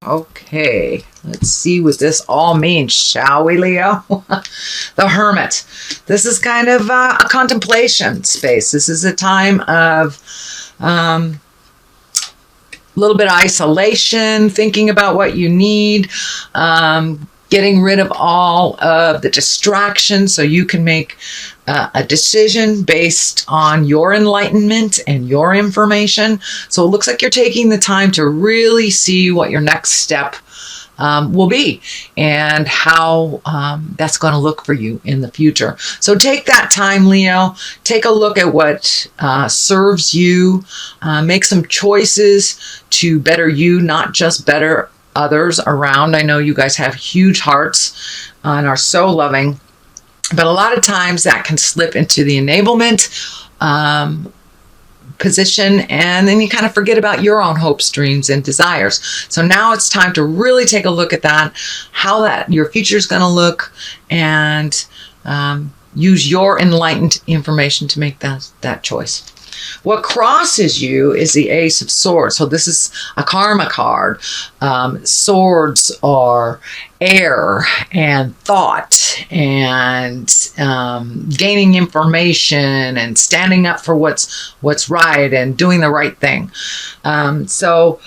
Okay, let's see what this all means, shall we, Leo? The Hermit. This is kind of a contemplation space. This is a time of a little bit of isolation, thinking about what you need, getting rid of all of the distractions so you can make a decision based on your enlightenment and your information. So it looks like you're taking the time to really see what your next step will be and how that's going to look for you in the future. So take that time, Leo. Take a look at what serves you. Make some choices to better you, not just better others around. I know you guys have huge hearts and are so loving, but a lot of times that can slip into the enablement position, and then you kind of forget about your own hopes, dreams, and desires. So now it's time to really take a look at that, how that your future is going to look, and use your enlightened information to make that choice. What crosses you is the Ace of Swords. So this is a karma card. Swords are air and thought and gaining information and standing up for what's right and doing the right thing. So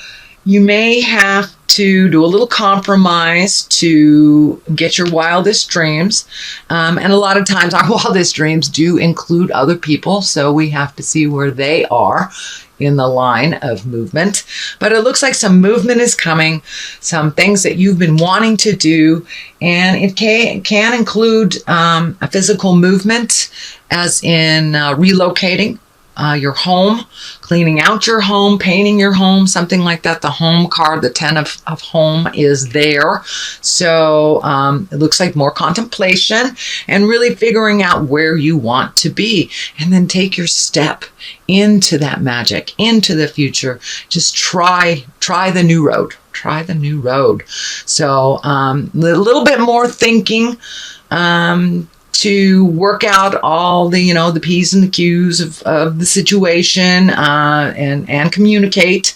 you may have to do a little compromise to get your wildest dreams. And a lot of times our wildest dreams do include other people. So we have to see where they are in the line of movement. But it looks like some movement is coming, some things that you've been wanting to do. And it can include a physical movement, as in relocating your home, cleaning out your home, painting your home, something like that. The home card, the 10 of home, is there. So it looks like more contemplation and really figuring out where you want to be. And then take your step into that magic, into the future. Just try the new road. Try the new road. So a little bit more thinking, to work out all the, the P's and the Q's of the situation, and communicate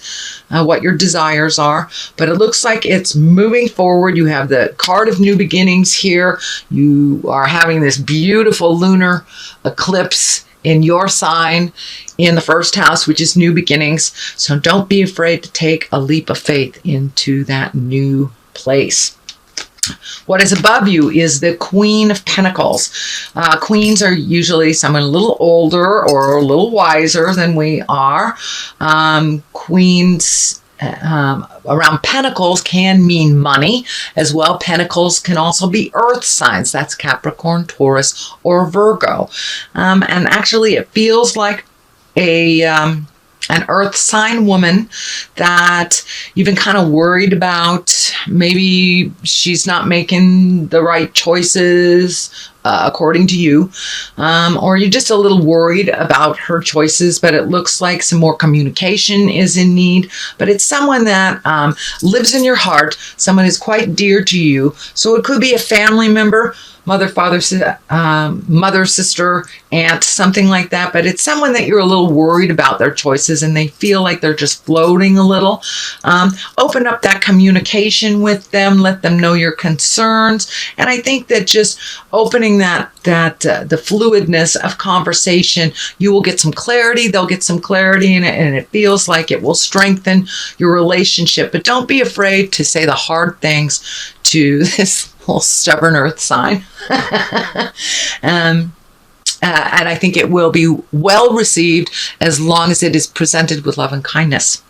what your desires are. But it looks like it's moving forward. You have the card of new beginnings here. You are having this beautiful lunar eclipse in your sign in the first house, which is new beginnings. So don't be afraid to take a leap of faith into that new place. What is above you is the Queen of Pentacles. Queens are usually someone a little older or a little wiser than we are. Queens around Pentacles can mean money as well. Pentacles can also be earth signs. That's Capricorn, Taurus, or Virgo. And actually it feels like an earth sign woman that you've been kind of worried about. Maybe she's not making the right choices according to you, or you're just a little worried about her choices, but it looks like some more communication is in need. But it's someone that lives in your heart, someone who's quite dear to you. So it could be a family member, mother, father, mother, sister, aunt, something like that. But it's someone that you're a little worried about their choices and they feel like they're just floating a little. Open up that communication with them, let them know your concerns. And I think that just opening the fluidness of conversation, you will get some clarity. They'll get some clarity in it, and it feels like it will strengthen your relationship. But don't be afraid to say the hard things to this little stubborn earth sign. And I think it will be well received as long as it is presented with love and kindness.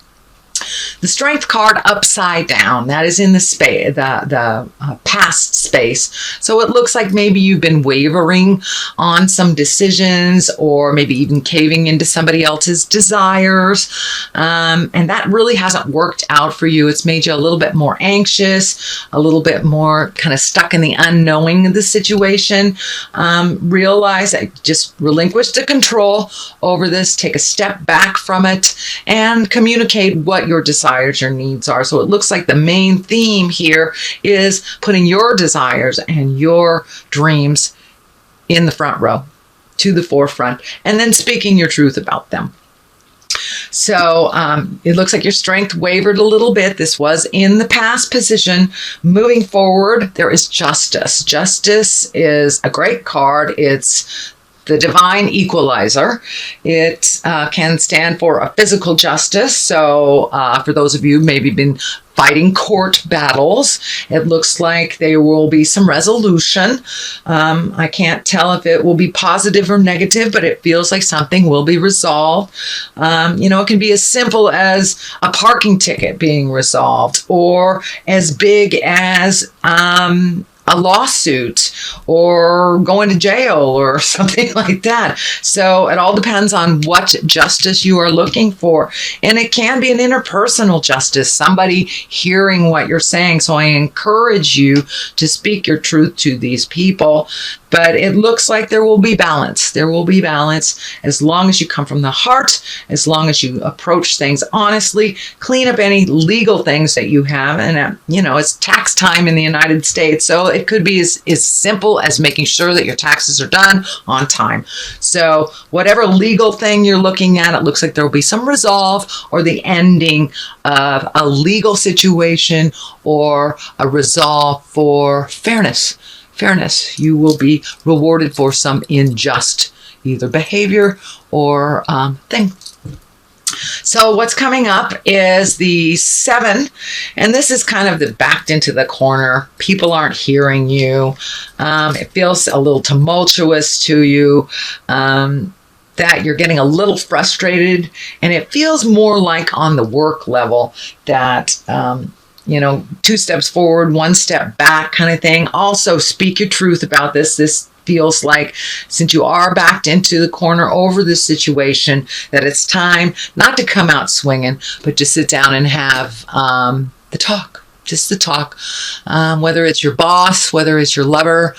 The Strength card upside down, that is in the past space. So it looks like maybe you've been wavering on some decisions, or maybe even caving into somebody else's desires. And that really hasn't worked out for you. It's made you a little bit more anxious, a little bit more kind of stuck in the unknowing of the situation. Realize that just relinquish the control over this, take a step back from it, and communicate what your desires, your needs are. So it looks like the main theme here is putting your desires and your dreams in the front row, to the forefront, and then speaking your truth about them. So it looks like your strength wavered a little bit. This was in the past position. Moving forward, there is justice. Justice is a great card. It's the divine equalizer. It can stand for a physical justice. So for those of you maybe been fighting court battles, it looks like there will be some resolution. I can't tell if it will be positive or negative, but it feels like something will be resolved. It can be as simple as a parking ticket being resolved, or as big as a lawsuit or going to jail or something like that. So it all depends on what justice you are looking for. And it can be an interpersonal justice, somebody hearing what you're saying. So I encourage you to speak your truth to these people. But it looks like there will be balance. There will be balance as long as you come from the heart, as long as you approach things honestly, clean up any legal things that you have. And, it's tax time in the United States. So it could be as simple as making sure that your taxes are done on time. So whatever legal thing you're looking at, it looks like there will be some resolve or the ending of a legal situation or a resolve for fairness. You will be rewarded for some unjust either behavior or thing. So what's coming up is the 7, and this is kind of the backed into the corner. People aren't hearing you. It feels a little tumultuous to you. That you're getting a little frustrated, and it feels more like on the work level that 2 steps forward, 1 step back kind of thing. Also, speak your truth about this. This feels like, since you are backed into the corner over this situation, that it's time not to come out swinging, but to sit down and have the talk. Just the talk, whether it's your boss, whether it's your lover,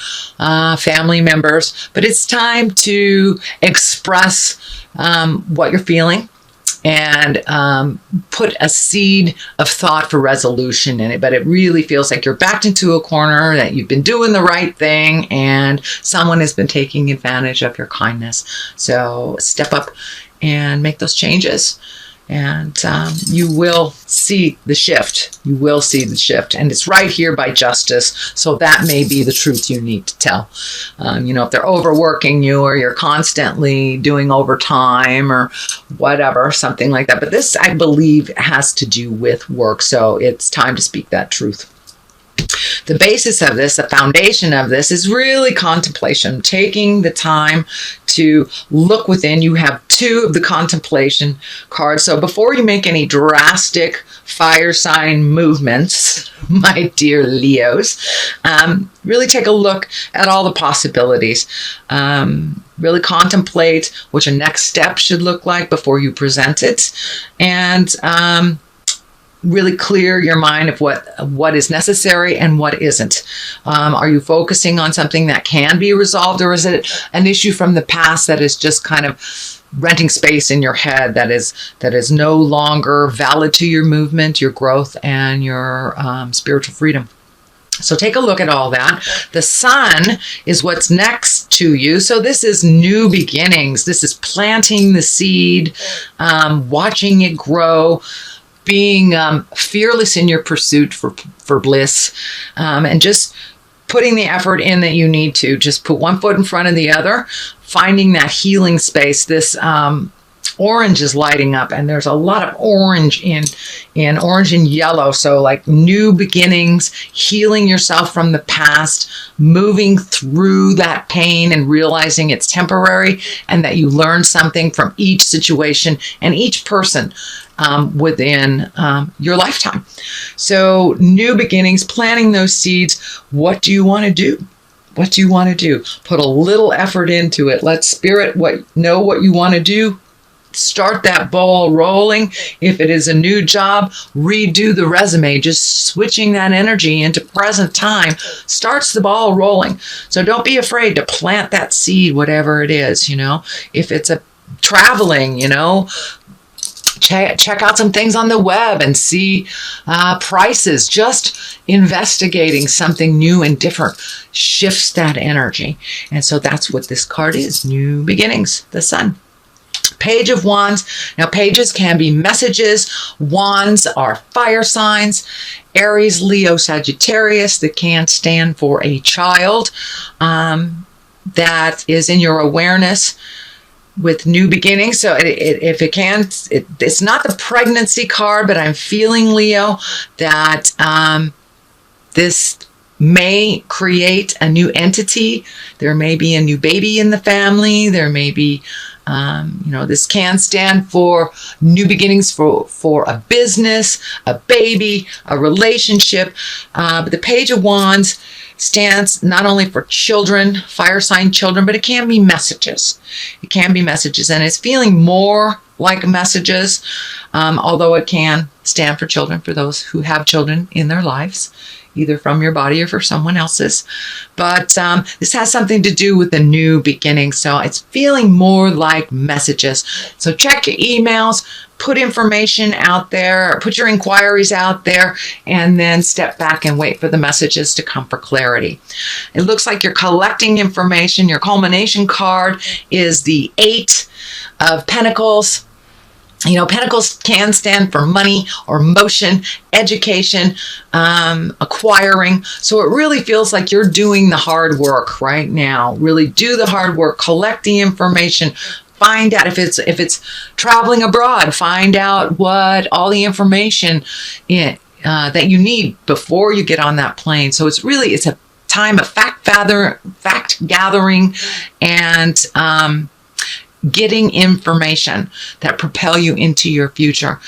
family members. But it's time to express what you're feeling, and put a seed of thought for resolution in it. But it really feels like you're backed into a corner, that you've been doing the right thing, and someone has been taking advantage of your kindness. So step up and make those changes. And you will see the shift. You will see the shift. And it's right here by justice. So that may be the truth you need to tell. If they're overworking you, or you're constantly doing overtime or whatever, something like that. But this, I believe, has to do with work. So it's time to speak that truth. The basis of this, the foundation of this, is really contemplation, taking the time to look within. You have 2 of the contemplation cards. So before you make any drastic fire sign movements, my dear Leos, really take a look at all the possibilities. Really contemplate what your next step should look like before you present it. And really clear your mind of what is necessary and what isn't. Are you focusing on something that can be resolved, or is it an issue from the past that is just kind of renting space in your head that is no longer valid to your movement, your growth, and your spiritual freedom? So take a look at all that. The sun is what's next to you. So this is new beginnings. This is planting the seed, watching it grow, being fearless in your pursuit for bliss, and just putting the effort in that you need to. Just put one foot in front of the other, finding that healing space. This orange is lighting up, and there's a lot of orange in orange and yellow. So like new beginnings, healing yourself from the past, moving through that pain and realizing it's temporary, and that you learn something from each situation and each person within your lifetime. So new beginnings, planting those seeds. What do you want to do? What do you want to do? Put a little effort into it. Let spirit know what you want to do. Start that ball rolling. If it is a new job, redo the resume. Just switching that energy into present time starts the ball rolling. So don't be afraid to plant that seed, whatever it is. If it's a traveling, check out some things on the web and see prices. Just investigating something new and different shifts that energy. And so that's what this card is. New beginnings, the sun. Page of Wands. Now, pages can be messages. Wands are fire signs. Aries, Leo, Sagittarius, that can stand for a child that is in your awareness with new beginnings. So if it can, it's not the pregnancy card, but I'm feeling, Leo, that this may create a new entity. There may be a new baby in the family. There may be, this can stand for new beginnings for a business, a baby, a relationship. But the Page of Wands stands not only for children, fire sign children, but it can be messages. It can be messages, and it's feeling more like messages, although it can stand for children, for those who have children in their lives, either from your body or for someone else's. But this has something to do with the new beginning. So it's feeling more like messages. So check your emails, put information out there, put your inquiries out there, and then step back and wait for the messages to come for clarity. It looks like you're collecting information. Your culmination card is the 8 of Pentacles. Pentacles can stand for money or motion, education, acquiring. So it really feels like you're doing the hard work right now. Really do the hard work, collect the information, find out if it's traveling abroad, find out what all the information that you need before you get on that plane. So it's a time of fact gathering and getting information that propel you into your future.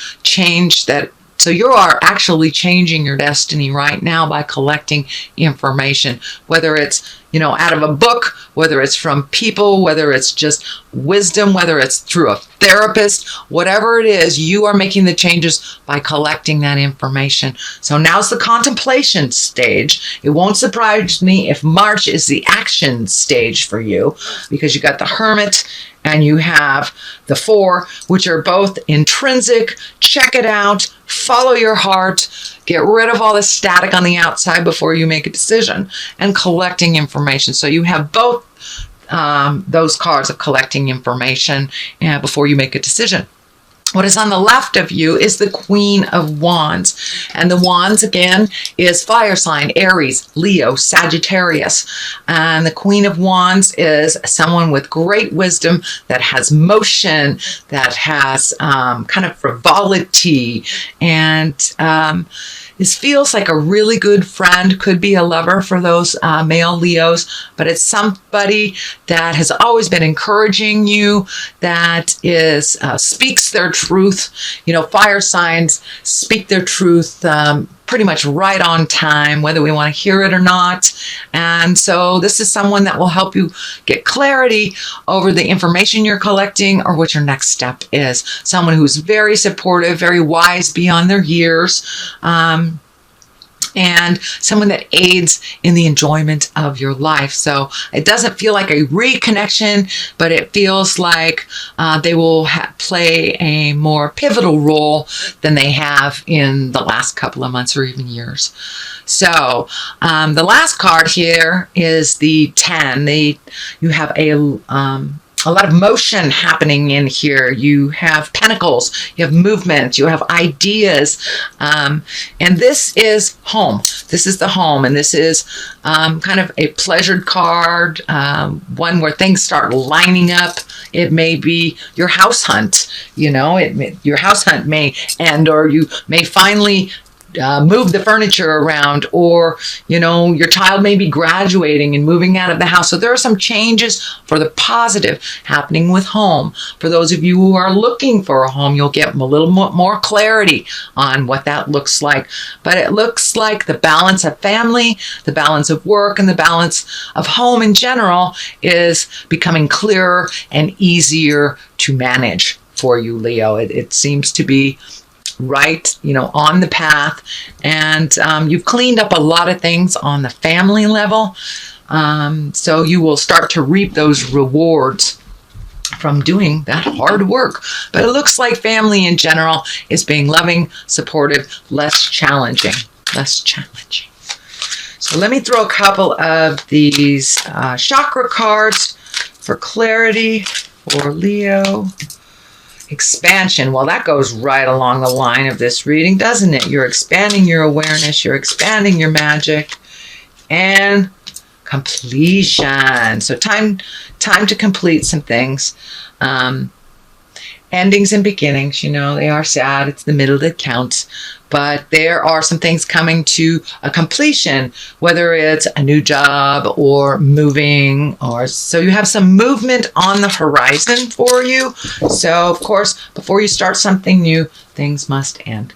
So you are actually changing your destiny right now by collecting information, whether it's, out of a book, whether it's from people, whether it's just wisdom, whether it's through a therapist, whatever it is, you are making the changes by collecting that information. So now's the contemplation stage. It won't surprise me if March is the action stage for you, because you got the Hermit and you have the 4, which are both intrinsic. Check it out. Follow your heart. Get rid of all the static on the outside before you make a decision, and collecting information. So you have both those cards of collecting information before you make a decision. What is on the left of you is the Queen of Wands. And the Wands, again, is fire sign, Aries, Leo, Sagittarius. And the Queen of Wands is someone with great wisdom, that has motion, that has kind of frivolity, and this feels like a really good friend. Could be a lover for those male Leos, but it's somebody that has always been encouraging you, that is speaks their truth. Fire signs speak their truth pretty much right on time, whether we want to hear it or not. And so this is someone that will help you get clarity over the information you're collecting or what your next step is. Someone who's very supportive, very wise beyond their years, and someone that aids in the enjoyment of your life. So it doesn't feel like a reconnection, but it feels like they will play a more pivotal role than they have in the last couple of months or even years. So the last card here is the 10. You have a lot of motion happening in here. You have pentacles, you have movement, you have ideas, and this is home. This is the home, and this is kind of a pleasured card, one where things start lining up. It may be your house hunt, your house hunt may end, or you may finally move the furniture around, or your child may be graduating and moving out of the house. So there are some changes for the positive happening with home. For those of you who are looking for a home, you'll get a little more clarity on what that looks like. But it looks like the balance of family, the balance of work, and the balance of home in general is becoming clearer and easier to manage for you, Leo. It seems to be right, on the path, and you've cleaned up a lot of things on the family level, so you will start to reap those rewards from doing that hard work. But it looks like family in general is being loving, supportive, less challenging. So let me throw a couple of these chakra cards for clarity for Leo. Expansion. Well, that goes right along the line of this reading, doesn't it? You're expanding your awareness, you're expanding your magic, and completion. So time to complete some things. Endings and beginnings, they are sad. It's the middle that counts. But there are some things coming to a completion, whether it's a new job or moving, so you have some movement on the horizon for you. So, of course, before you start something new, things must end.